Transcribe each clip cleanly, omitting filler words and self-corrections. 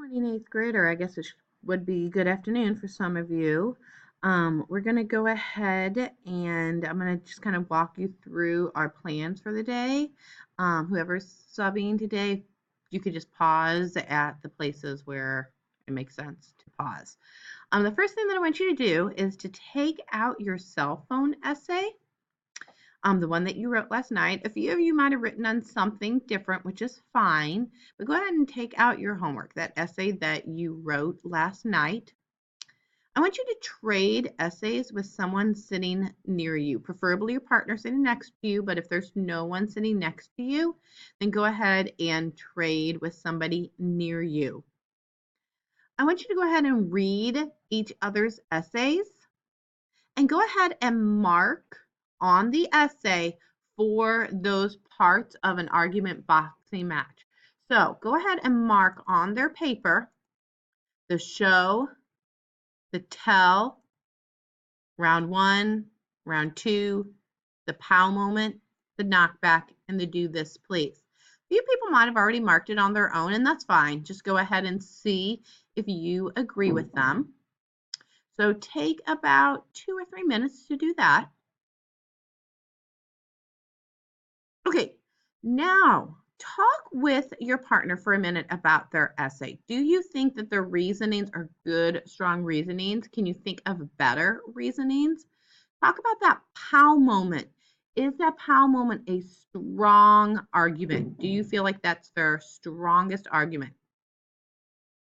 morning, eighth grade, or I guess it would be good afternoon for some of you. We're going to go ahead and I'm going to just kind of walk you through our plans for the day. Whoever's subbing today, you could just pause at the places where it makes sense to pause. The first thing that I want you to do is to take out your cell phone essay. The one that you wrote last night. A few of you might have written on something different, which is fine, but go ahead and take out your homework, that essay that you wrote last night. I want you to trade essays with someone sitting near you, preferably your partner sitting next to you, but if there's no one sitting next to you, then go ahead and trade with somebody near you. I want you to go ahead and read each other's essays and go ahead and mark on the essay for those parts of an argument boxing match. So go ahead and mark on their paper the show, the tell, round 1, round 2, the pow moment, the knockback, and the do this please. A few people might have already marked it on their own, and that's fine. Just go ahead and see if you agree with them. So take about 2 or 3 minutes to do that. Okay, now talk with your partner for a minute about their essay. Do you think that their reasonings are good, strong reasonings? Can you think of better reasonings? Talk about that pow moment. Is that pow moment a strong argument? Do you feel like that's their strongest argument?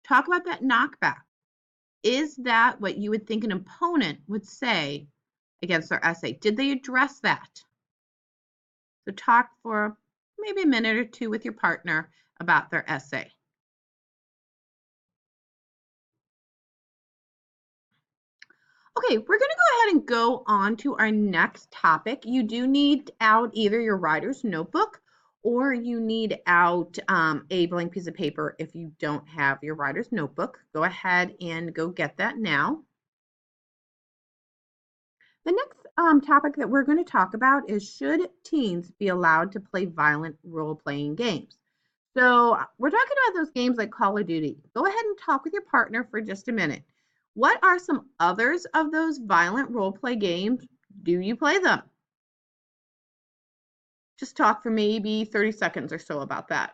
Talk about that knockback. Is that what you would think an opponent would say against their essay? Did they address that? So talk for maybe a minute or two with your partner about their essay. Okay, we're going to go ahead and go on to our next topic. You do need out either your writer's notebook or you need out a blank piece of paper if you don't have your writer's notebook. Go ahead and go get that now. The next topic that we're going to talk about is, should teens be allowed to play violent role-playing games? So we're talking about those games like Call of Duty. Go ahead and talk with your partner for just a minute. What are some others of those violent role-play games? Do you play them? Just talk for maybe 30 seconds or so about that.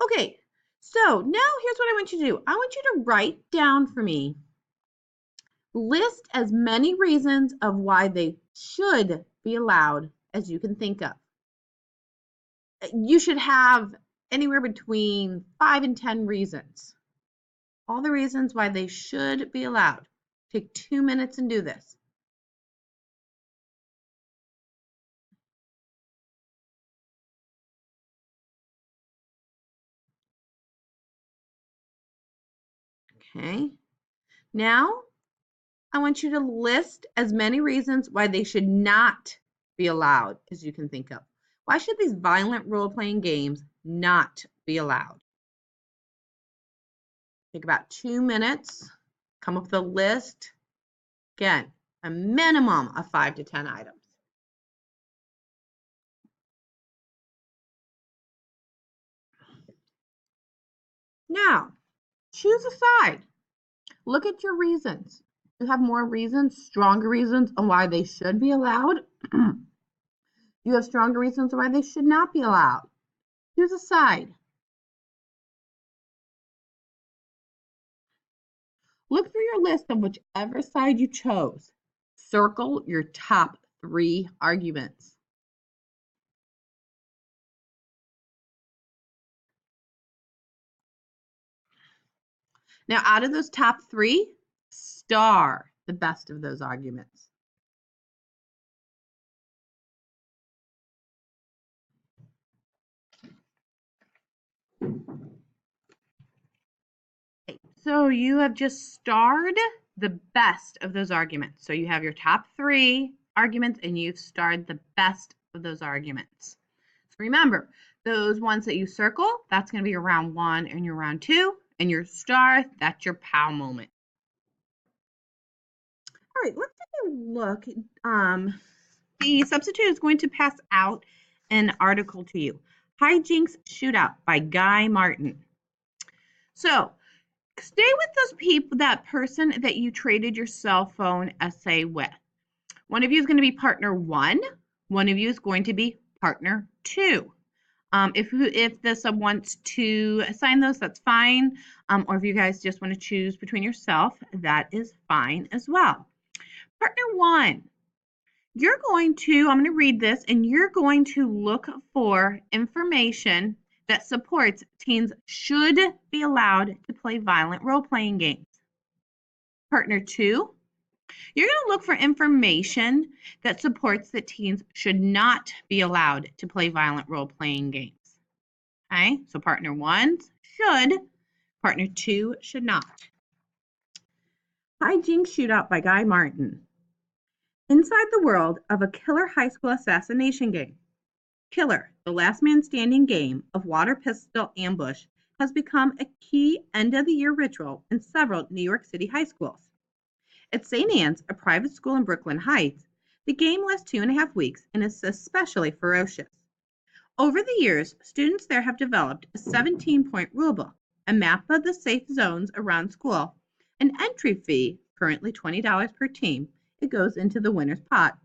Okay, so now here's what I want you to do. I want you to write down for me, list as many reasons of why they should be allowed as you can think of. You should have anywhere between 5 and 10 reasons. All the reasons why they should be allowed. Take 2 minutes and do this. Okay. Now, I want you to list as many reasons why they should not be allowed as you can think of. Why should these violent role-playing games not be allowed? Take about 2 minutes, come up with a list. Again, a minimum of 5 to 10 items. Now, choose a side. Look at your reasons. You have more reasons, stronger reasons on why they should be allowed. You have stronger reasons why they should not be allowed. Choose a side. Look through your list of whichever side you chose. Circle your top 3 arguments. Now, out of those top 3, star the best of those arguments. Okay, so you have just starred the best of those arguments. So you have your top 3 arguments and you've starred the best of those arguments. So remember, those ones that you circle, that's going to be your round 1 and your round 2, and your star, that's your pow moment. All right, let's take a look. The substitute is going to pass out an article to you. Hijinks Shootout by Guy Martin. So stay with those people, that person that you traded your cell phone essay with. One of you is going to be partner 1. One of you is going to be partner 2. If the sub wants to assign those, that's fine. Or if you guys just want to choose between yourself, that is fine as well. Partner 1, I'm going to read this, and you're going to look for information that supports teens should be allowed to play violent role-playing games. Partner 2, you're going to look for information that supports that teens should not be allowed to play violent role-playing games. Okay, so partner 1 should, partner 2 should not. Hijinks Shootout by Guy Martin. Inside the world of a killer high school assassination game, Killer, the last man standing game of water pistol ambush has become a key end-of-the-year ritual in several New York City high schools. At St. Anne's, a private school in Brooklyn Heights, the game lasts 2.5 weeks and is especially ferocious. Over the years, students there have developed a 17-point rulebook, a map of the safe zones around school, an entry fee, currently $20 per team, it goes into the winner's pot,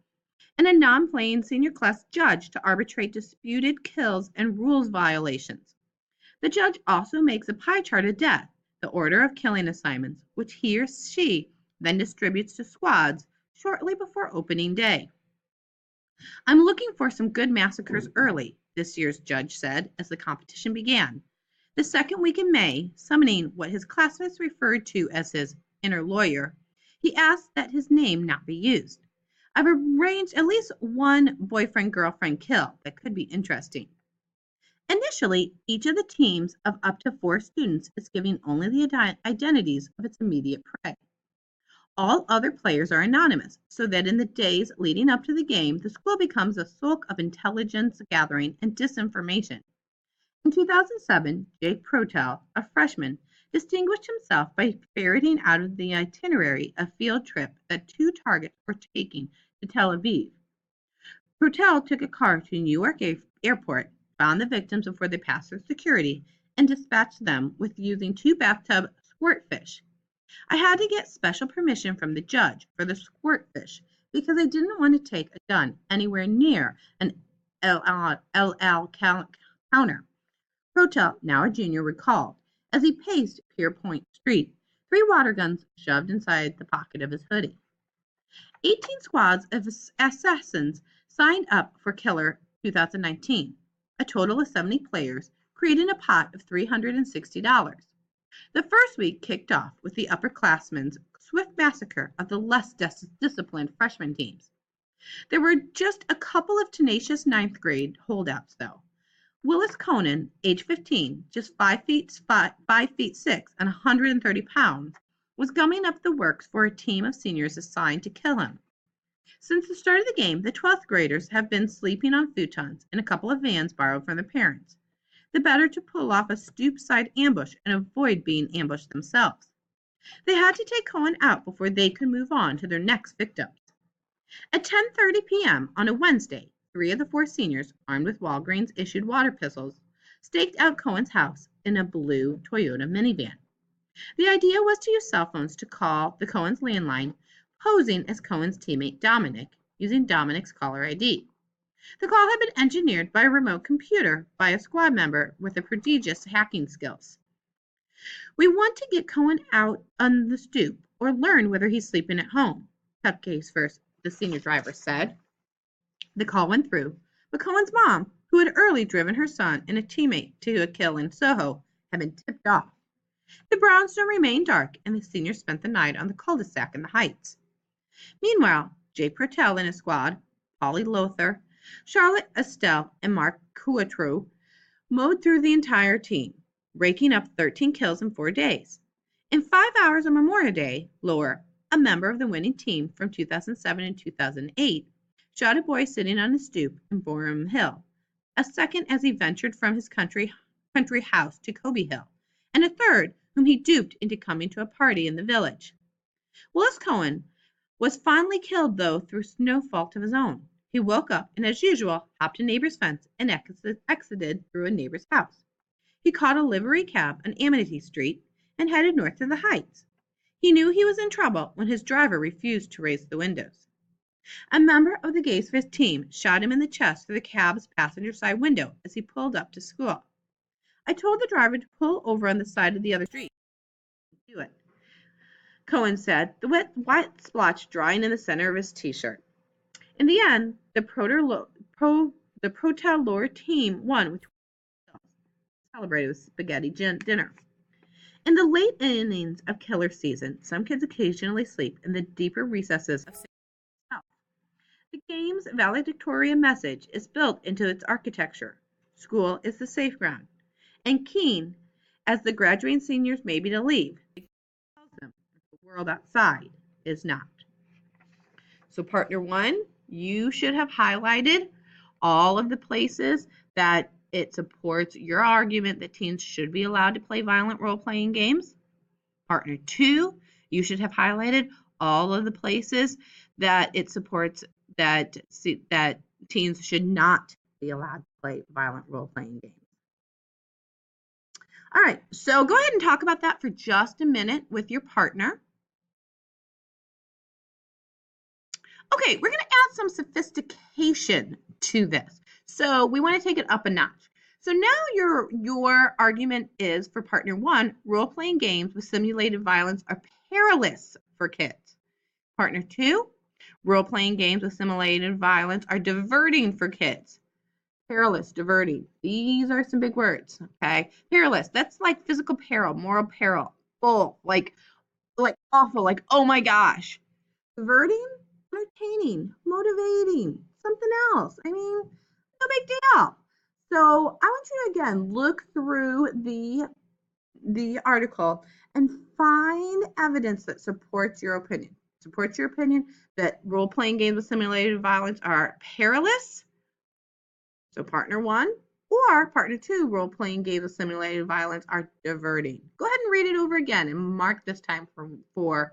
and a non-playing senior class judge to arbitrate disputed kills and rules violations. The judge also makes a pie chart of death, the order of killing assignments, which he or she then distributes to squads shortly before opening day. I'm looking for some good massacres early, this year's judge said as the competition began. The second week in May, summoning what his classmates referred to as his inner lawyer, he asked that his name not be used. I've arranged at least one boyfriend-girlfriend kill that could be interesting. Initially, each of the teams of up to 4 students is giving only the identities of its immediate prey. All other players are anonymous, so that in the days leading up to the game, the school becomes a sulk of intelligence gathering and disinformation. In 2007, Jake Protel, a freshman, distinguished himself by ferreting out of the itinerary a field trip that 2 targets were taking to Tel Aviv. Protel took a car to Newark Airport, found the victims before they passed through security, and dispatched them with using 2 bathtub squirt fish. I had to get special permission from the judge for the squirt fish because I didn't want to take a gun anywhere near an LL counter. Protel, now a junior, recalled as he paced Pierpoint Street, 3 water guns shoved inside the pocket of his hoodie. 18 squads of assassins signed up for Killer 2019, a total of 70 players, creating a pot of $360. The first week kicked off with the upperclassmen's swift massacre of the less disciplined freshman teams. There were just a couple of tenacious 9th grade holdouts, though. Willis Conan, age 15, just 5 feet 6 and 130 pounds, was gumming up the works for a team of seniors assigned to kill him. Since the start of the game, the 12th graders have been sleeping on futons in a couple of vans borrowed from their parents, the better to pull off a stoop-side ambush and avoid being ambushed themselves. They had to take Cohen out before they could move on to their next victims. At 10:30 p.m. on a Wednesday, 3 of the 4 seniors, armed with Walgreens-issued water pistols, staked out Cohen's house in a blue Toyota minivan. The idea was to use cell phones to call the Cohen's landline, posing as Cohen's teammate Dominic, using Dominic's caller ID. The call had been engineered by a remote computer by a squad member with prodigious hacking skills. We want to get Cohen out on the stoop or learn whether he's sleeping at home, Cupcakes first, the senior driver said. The call went through, but Cohen's mom, who had early driven her son and a teammate to a kill in Soho, had been tipped off. The brownstone remained dark, and the seniors spent the night on the cul-de-sac in the Heights. Meanwhile, Jay Protel and his squad, Polly Lothar, Charlotte Estelle, and Mark Coutreau, mowed through the entire team, raking up 13 kills in 4 days. In 5 hours on Memorial Day, Lohr, a member of the winning team from 2007 and 2008, shot a boy sitting on a stoop in Boerum Hill, a second as he ventured from his country house to Kobe Hill, and a third whom he duped into coming to a party in the village. Willis Cohen was finally killed, though, through no fault of his own. He woke up and, as usual, hopped a neighbor's fence and exited through a neighbor's house. He caught a livery cab on Amity Street and headed north to the Heights. He knew he was in trouble when his driver refused to raise the windows. A member of the Gaysfist team shot him in the chest through the cab's passenger side window as he pulled up to school. I told the driver to pull over on the side of the other street. Do it, Cohen said, the white splotch drying in the center of his t-shirt. In the end, the Protalor team won, which celebrated with spaghetti dinner. In the late innings of killer season, some kids occasionally sleep in the deeper recesses of South. The game's valedictorian message is built into its architecture. School is the safe ground. And keen as the graduating seniors may be to leave, it tells them that the world outside is not. So partner one, you should have highlighted all of the places that it supports your argument that teens should be allowed to play violent role-playing games. Partner two, you should have highlighted all of the places that it supports that teens should not be allowed to play violent role-playing games. All right, so go ahead and talk about that for just a minute with your partner. Okay, we're going to add some sophistication to this. So we want to take it up a notch. So now your argument is for partner one, role-playing games with simulated violence are perilous for kids. Partner two, role-playing games with simulated violence are diverting for kids. Perilous, diverting. These are some big words, okay? Perilous, that's like physical peril, moral peril, full, like awful, like, oh my gosh. Diverting, entertaining, motivating, something else. I mean, no big deal. So I want you to, again, look through the article and find evidence that supports your opinion. Supports your opinion that role-playing games with simulated violence are perilous. So partner one, or partner two, role-playing games with simulated violence are diverting. Go ahead and read it over again and mark this time for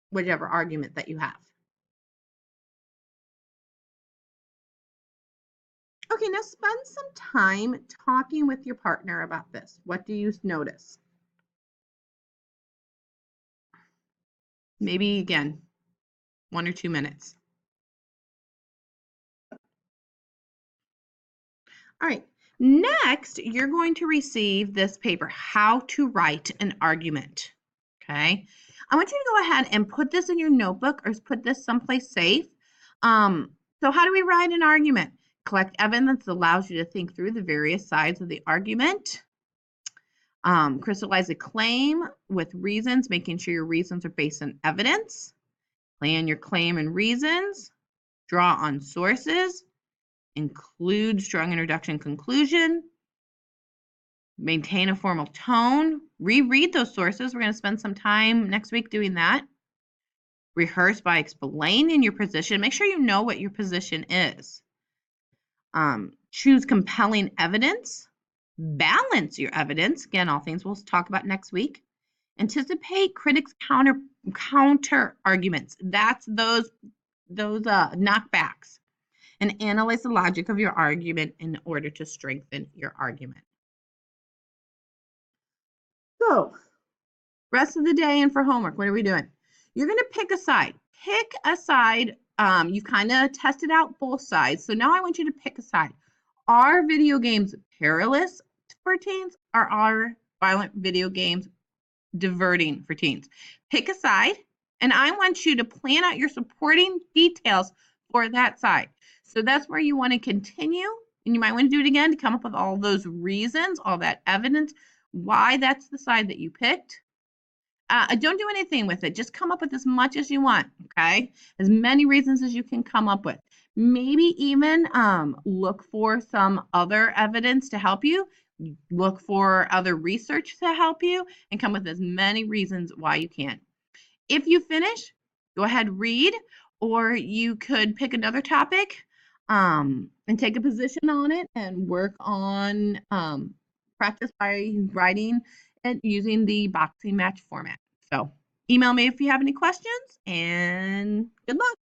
whichever argument that you have. Okay, now spend some time talking with your partner about this. What do you notice? Maybe, again, 1 or 2 minutes. All right, next, you're going to receive this paper, How to Write an Argument, okay? I want you to go ahead and put this in your notebook or put this someplace safe. So how do we write an argument? Collect evidence that allows you to think through the various sides of the argument. Crystallize a claim with reasons, making sure your reasons are based on evidence. Plan your claim and reasons. Draw on sources. Include strong introduction conclusion. Maintain a formal tone. Reread those sources. We're going to spend some time next week doing that. Rehearse by explaining your position. Make sure you know what your position is. Choose compelling evidence. Balance your evidence. Again, all things we'll talk about next week. Anticipate critics' counter arguments. That's those knockbacks. And analyze the logic of your argument in order to strengthen your argument. So, rest of the day and for homework, what are we doing? You're going to pick a side. Pick a side. You've kind of tested out both sides. So now I want you to pick a side. Are video games perilous for teens, or are violent video games diverting for teens? Pick a side, and I want you to plan out your supporting details for that side. So that's where you want to continue, and you might want to do it again to come up with all those reasons, all that evidence, why that's the side that you picked. Don't do anything with it. Just come up with as much as you want, okay? As many reasons as you can come up with. Maybe even look for some other evidence to help you. Look for other research to help you and come with as many reasons why you can. If you finish, go ahead, read, or you could pick another topic and take a position on it and work on practice by writing it using the boxing match format. So email me if you have any questions, and good luck.